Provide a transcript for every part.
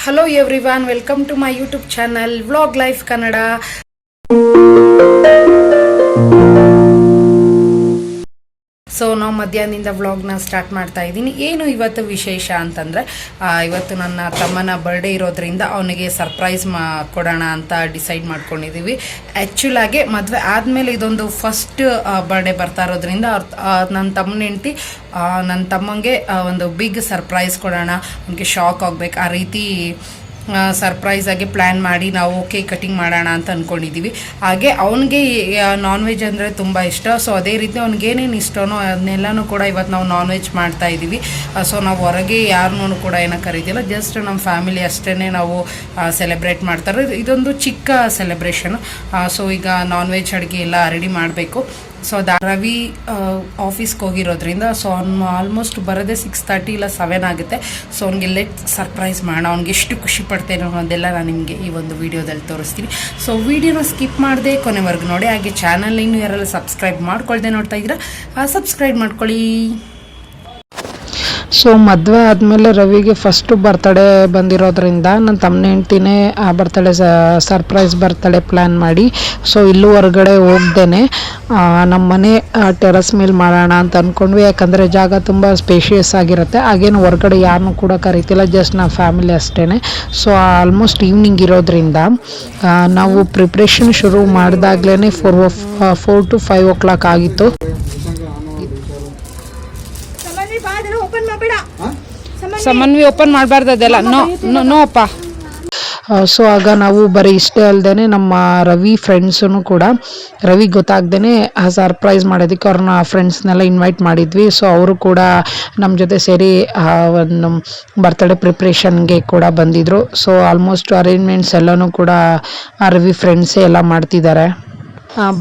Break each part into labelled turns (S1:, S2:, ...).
S1: Hello everyone, welcome to my YouTube channel Vlog Life Kannada. So ನಾವು ಮಧ್ಯಾಹ್ನದಿಂದ ವ್ಲಾಗ್ನ start ಮಾಡ್ತಾ ಇದ್ದೀನಿ. ಏನು ಇವತ್ತು ವಿಶೇಷ ಅಂತಂದರೆ ಇವತ್ತು ನನ್ನ ತಮ್ಮನ ಬರ್ಡೇ ಇರೋದ್ರಿಂದ ಅವನಿಗೆ ಸರ್ಪ್ರೈಸ್ ಕೊಡೋಣ ಅಂತ ಡಿಸೈಡ್ ಮಾಡ್ಕೊಂಡಿದ್ದೀವಿ. ಆ್ಯಕ್ಚುಲಾಗಿ ಮದುವೆ ಆದಮೇಲೆ ಇದೊಂದು ಫಸ್ಟ್ ಬರ್ಡೇ ಬರ್ತಾ ಇರೋದ್ರಿಂದ ನನ್ನ ತಮ್ಮನ ಹೆಂಡತಿ ನನ್ನ ತಮ್ಮಂಗೆ ಒಂದು ಬಿಗ್ ಸರ್ಪ್ರೈಸ್ ಕೊಡೋಣ, ಅವನಿಗೆ ಶಾಕ್ ಆಗಬೇಕು, ಆ ರೀತಿ ಸರ್ಪ್ರೈಸಾಗಿ ಪ್ಲ್ಯಾನ್ ಮಾಡಿ ನಾವು ಕೇಕ್ ಕಟಿಂಗ್ ಮಾಡೋಣ ಅಂತ ಅಂದ್ಕೊಂಡಿದ್ದೀವಿ. ಹಾಗೆ ಅವನಿಗೆ ನಾನ್ ವೆಜ್ ಅಂದರೆ ತುಂಬ ಇಷ್ಟ. ಸೊ ಅದೇ ರೀತಿ ಅವ್ನಿಗೇನೇನು ಇಷ್ಟನೋ ಅದನ್ನೆಲ್ಲನೂ ಕೂಡ ಇವತ್ತು ನಾವು ನಾನ್ ವೆಜ್ ಮಾಡ್ತಾಯಿದ್ದೀವಿ. ಸೊ ನಾವು ಹೊರಗೆ ಯಾರನ್ನೂ ಕೂಡ ಏನೋ ಕರೀತಿಲ್ಲ, ಜಸ್ಟ್ ನಮ್ಮ ಫ್ಯಾಮಿಲಿ ಅಷ್ಟೇ ನಾವು ಸೆಲೆಬ್ರೇಟ್ ಮಾಡ್ತಾರೆ. ಇದೊಂದು ಚಿಕ್ಕ ಸೆಲೆಬ್ರೇಷನು. ಸೊ ಈಗ ನಾನ್ ವೆಜ್ ಅಡುಗೆ ಎಲ್ಲ ರೆಡಿ ಮಾಡಬೇಕು. ಸೊ ರವಿ ಆಫೀಸ್ಗೆ ಹೋಗಿರೋದ್ರಿಂದ ಸೊ ಅವ್ನು ಆಲ್ಮೋಸ್ಟ್ ಬರೋದೇ 6:30 ಇಲ್ಲ 7 ಆಗುತ್ತೆ. ಸೊ ಅವ್ನಿಗೆ ಲೆಟ್ ಸರ್ಪ್ರೈಸ್ ಮಾಡೋಣ, ಅವ್ನಿಗೆ ಎಷ್ಟು ಖುಷಿ ಪಡ್ತೇನೆ ಅನ್ನೋದೆಲ್ಲ ನಾನು ನಿಮಗೆ ಈ ಒಂದು ವಿಡಿಯೋದಲ್ಲಿ ತೋರಿಸ್ತೀನಿ. ಸೊ ವಿಡಿಯೋನ ಸ್ಕಿಪ್ ಮಾಡದೆ ಕೊನೆವರೆಗೂ ನೋಡಿ. ಹಾಗೆ ಚಾನಲ್ ಇನ್ನೂ ಯಾರೆಲ್ಲ ಸಬ್ಸ್ಕ್ರೈಬ್ ಮಾಡ್ಕೊಳ್ದೆ ನೋಡ್ತಾ ಇದ್ದೀರಾ ಸಬ್ಸ್ಕ್ರೈಬ್ ಮಾಡ್ಕೊಳ್ಳಿ.
S2: ಸೊ ಮದುವೆ ಆದಮೇಲೆ ರವಿಗೆ ಫಸ್ಟು ಬರ್ತಡೇ ಬಂದಿರೋದ್ರಿಂದ ನನ್ನ ತಮ್ಮನ ಹೆಂಡ್ತಿನೇ ಆ ಬರ್ತಡೇ ಸರ್ಪ್ರೈಸ್ ಬರ್ತಡೇ ಪ್ಲ್ಯಾನ್ ಮಾಡಿ ಸೊ ಇಲ್ಲೂ ಹೊರಗಡೆ ಹೋಗ್ದೇನೆ ನಮ್ಮ ಮನೆ ಟೆರಸ್ ಮೇಲೆ ಮಾಡೋಣ ಅಂತ ಅಂದ್ಕೊಂಡ್ವಿ. ಯಾಕಂದರೆ ಜಾಗ ತುಂಬ ಸ್ಪೇಷಿಯಸ್ ಆಗಿರುತ್ತೆ. ಹಾಗೇನು ಹೊರಗಡೆ ಯಾರನ್ನೂ ಕೂಡ ಕರಿತಿಲ್ಲ, ಜಸ್ಟ್ ನಮ್ಮ ಫ್ಯಾಮಿಲಿ ಅಷ್ಟೇ. ಸೊ ಆಲ್ಮೋಸ್ಟ್ ಈವ್ನಿಂಗ್ ಇರೋದ್ರಿಂದ ನಾವು ಪ್ರಿಪ್ರೇಷನ್ ಶುರು ಮಾಡಿದಾಗ್ಲೇ 4 to 5 o'clock ಆಗಿತ್ತು.
S1: ಸಮನ್ವಿ ಓಪನ್ ಮಾಡಬಾರ್ದು ಅದೆಲ್ಲ, ನೋ ಅಪ್ಪ.
S2: ಸೊ ಆಗ ನಾವು ಬರೀ ಇಷ್ಟೇ ಅಲ್ಲದೆ ನಮ್ಮ ರವಿ ಫ್ರೆಂಡ್ಸೂ ಕೂಡ ರವಿಗೆ ಗೊತ್ತಾಗ್ದೇ ಸರ್ಪ್ರೈಸ್ ಮಾಡೋದಕ್ಕೆ ಅವ್ರನ್ನ ಫ್ರೆಂಡ್ಸ್ನೆಲ್ಲ ಇನ್ವೈಟ್ ಮಾಡಿದ್ವಿ. ಸೊ ಅವರು ಕೂಡ ನಮ್ಮ ಜೊತೆ ಸೇರಿ ಒಂದು ಬರ್ತ್ಡೇ ಪ್ರಿಪ್ರೇಷನ್ಗೆ ಕೂಡ ಬಂದಿದ್ದರು. ಸೊ ಆಲ್ಮೋಸ್ಟ್ ಅರೇಂಜ್ಮೆಂಟ್ಸ್ ಎಲ್ಲನೂ ಕೂಡ ರವಿ ಫ್ರೆಂಡ್ಸೇ ಎಲ್ಲ ಮಾಡ್ತಿದ್ದಾರೆ.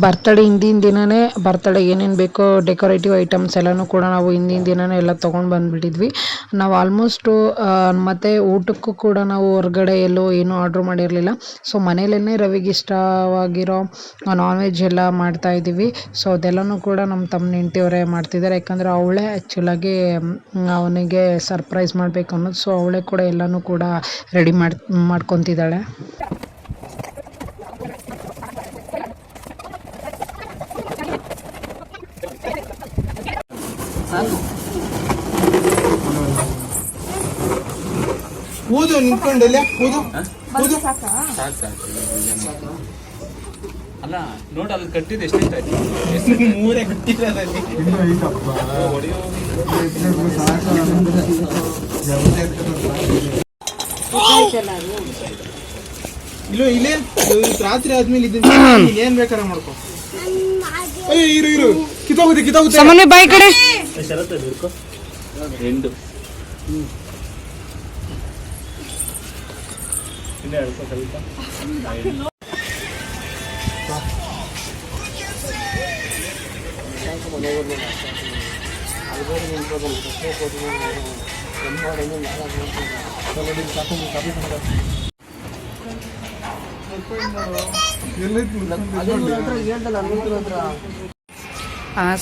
S2: ಬರ್ತಡೇ ಹಿಂದಿನ ದಿನವೇ ಬರ್ತಡೇಗೆ ಏನೇನು ಬೇಕೋ ಡೆಕೋರೇಟಿವ್ ಐಟಮ್ಸ್ ಎಲ್ಲನೂ ಕೂಡ ನಾವು ಹಿಂದಿನ ದಿನವೇ ಎಲ್ಲ ತೊಗೊಂಡು ಬಂದುಬಿಟ್ಟಿದ್ವಿ. ನಾವು ಆಲ್ಮೋಸ್ಟು ಮತ್ತು ಊಟಕ್ಕೂ ಕೂಡ ನಾವು ಹೊರಗಡೆ ಎಲ್ಲೋ ಏನೂ ಆರ್ಡ್ರ್ ಮಾಡಿರಲಿಲ್ಲ. ಸೊ ಮನೇಲೇ ರವಿಗೆ ಇಷ್ಟವಾಗಿರೋ ನಾನ್ ವೆಜ್ ಎಲ್ಲ ಮಾಡ್ತಾಯಿದ್ದೀವಿ. ಸೊ ಅದೆಲ್ಲನೂ ಕೂಡ ನಮ್ಮ ತಮ್ಮನ ಹೆಂಡ್ತಿಯವರೇ ಮಾಡ್ತಿದ್ದಾರೆ. ಯಾಕಂದರೆ ಅವಳೇ ಆ್ಯಕ್ಚುಲಾಗಿ ಅವನಿಗೆ ಸರ್ಪ್ರೈಸ್ ಮಾಡಬೇಕು ಅನ್ನೋದು. ಸೊ ಅವಳೇ ಕೂಡ ಎಲ್ಲನೂ ಕೂಡ ರೆಡಿ ಮಾಡ್ಕೊತಿದ್ದಾಳೆ.
S3: ಊದು ನಿಂತ್ಕೊಂಡಲ್ಲ ಊದು ಊದು
S4: ಅಲ್ಲ ನೋಡ ಅಲ್ಲಿ ಕಟ್ಟಿದ್ದು ಎಷ್ಟಾಯ್ತು?
S3: ಮೂರೇ ಕಟ್ಟಿರೋದಲ್ಲಿ ಇಲ್ಲ ಇಲ್ಲೇ ರಾತ್ರಿ ಆದ್ಮೇಲೆ ಇದನ್ನ ಏನ್ ಬೇಕಾದ್ರೆ ಮಾಡ್ಕೊ. ಅಯ್ಯೋ ಇರು ಕಿತ್ತೋಗುತ್ತೆ
S1: ಸಮನ್ವಿ ಬಾಯಿ ಕಡೆ
S4: ಎಂಡು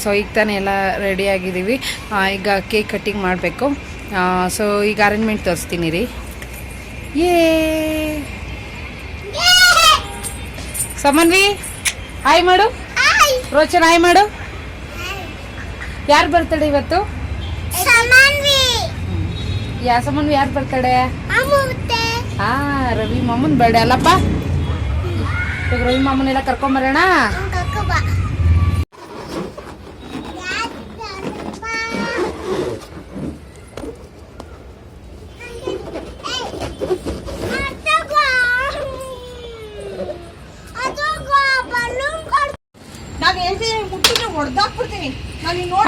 S1: ಸೊ ಈಗ ತಾನೇ ಎಲ್ಲ ರೆಡಿ ಆಗಿದ್ದೀವಿ. ಈಗ ಕೇಕ್ ಕಟ್ಟಿಂಗ್ ಮಾಡಬೇಕು. ಸೊ ಈಗ ಅರೇಂಜ್ಮೆಂಟ್ ತೋರಿಸ್ತೀನಿ ರೀ. ಸಮನ್ವಿ ಹಾಯ್ ಮಾಡು, ರೋಚನ್ ಹಾಯ್ ಮಾಡು. ಯಾರು ಬರ್ತಡೆ ಇವತ್ತು? ಸಮನ್ವಿ ಯಾರು ಬರ್ತಡೆ? ರವಿ ಮಾಮನ್ ಬರ್ಡೇ ಅಲ್ಲಪ್ಪ. ಈಗ ರವಿ ಮಾಮನೆಲ್ಲ ಕರ್ಕೊಂಬರೋಣ.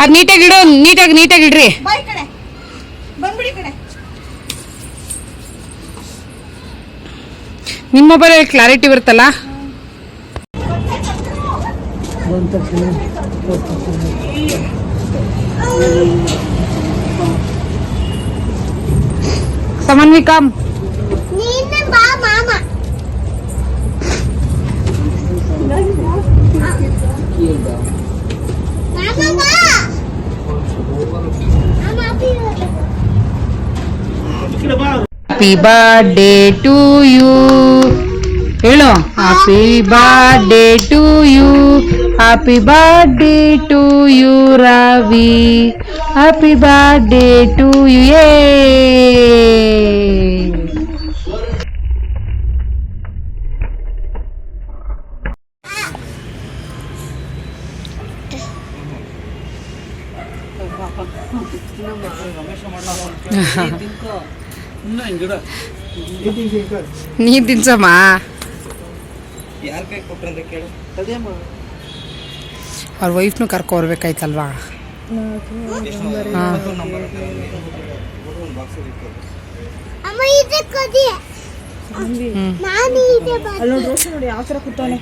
S1: ಅದು ನೀಟಾಗಿ ಇಡು, ನೀಟಾಗಿ ಇಡ್ರಿ. ನಿಮ್ಮ ಮೊಬೈಲ್ ಕ್ಲಾರಿಟಿ ಬರುತ್ತಲ್ಲ. Samanvi come.
S2: Happy birthday to you ಹೇಳು happy birthday to you happy birthday to you Ravi happy birthday to you ಏ
S1: ನೀ ತಿನ್ಸಮ್ಮ.
S4: ಯಾರ ಕೈ ಕೊಟ್ರಂತ ಕೇಳು.
S1: ಅವ್ರ ವೈಫ್ನು ಕರ್ಕೊರ್ಬೇಕಾಯ್ತಲ್ವಾ.
S5: ಅಮ್ಮ ಇದೆ ಕದಿ ನಾನು ಇದೆ
S6: ಅಲ್ಲಿ ನೋಡಿ ರೋಷನ್ ನೋಡಿ ಯಾವ ತರ ಕೂತಾನೆ.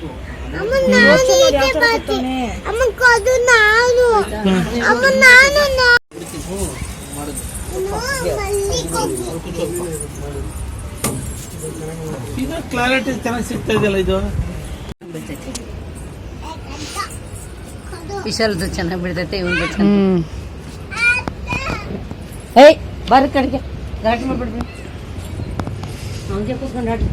S5: ಅಮ್ಮ ನಾನು ಇದೆ ಬಾತಿ ಅಮ್ಮ ಕದು ನಾನು ಅಮ್ಮ ನಾನು
S3: ಇದು ಕ್ಲಾರಿಟಿ ಚೆನ್ನಾಗಿ ಸಿಗ್ತಾ ಇದೆಯಲ್ಲ ಇದು.
S7: ವಿಶಾಲ್ದು ಚೆನ್ನಾಗಿ ಬಿಡ್ತೈತೆ ಇವಂದು ಚೆನ್ನಾಗಿ. ಏಯ್ ಬರ್ರಿ ಕಡೆಗೆ ಘಾಟಿ ಮಾಡ್ಬಿಡ್ರಿ ಹಂಗೆ ಕೂತ್ಕೊಂಡು ಆಡ್ರಿ.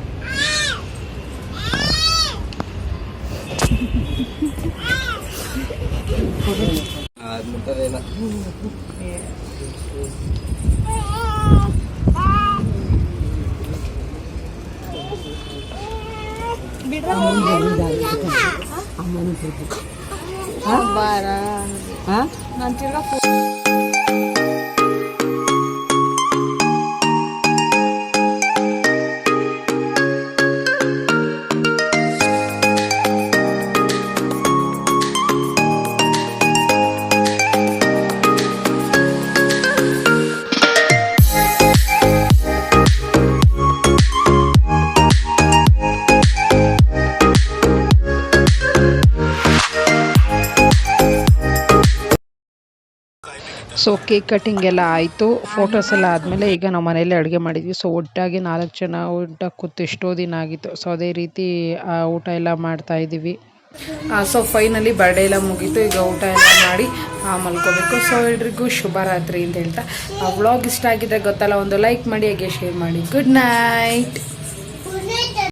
S2: ಸೊ ಕೇಕ್ ಕಟ್ಟಿಂಗ್ ಎಲ್ಲ ಆಯಿತು, ಫೋಟೋಸ್ ಎಲ್ಲ ಆದಮೇಲೆ ಈಗ ನಾವು ಮನೇಲಿ ಅಡುಗೆ ಮಾಡಿದ್ವಿ. ಸೊ ಒಟ್ಟಾಗಿ 4 ಜನ ಊಟ ಕೂತು ಎಷ್ಟೋ ದಿನ ಆಗಿತ್ತು. ಸೊ ಅದೇ ರೀತಿ ಊಟ ಎಲ್ಲ ಮಾಡ್ತಾ ಇದ್ದೀವಿ.
S1: ಸೊ ಫೈನಲಿ ಬರ್ಡೇ ಎಲ್ಲ ಮುಗೀತು. ಈಗ ಊಟ ಎಲ್ಲ ಮಾಡಿ ಮಲ್ಕೋಬೇಕು. ಸೊ ಎಲ್ರಿಗೂ ಶುಭರಾತ್ರಿ ಅಂತ ಹೇಳ್ತಾ, ವ್ಲಾಗ್ ಇಷ್ಟ ಆಗಿದ್ರೆ ಗೊತ್ತಲ್ಲ, ಒಂದು ಲೈಕ್ ಮಾಡಿ, ಹಾಗೆ ಶೇರ್ ಮಾಡಿ. Good night.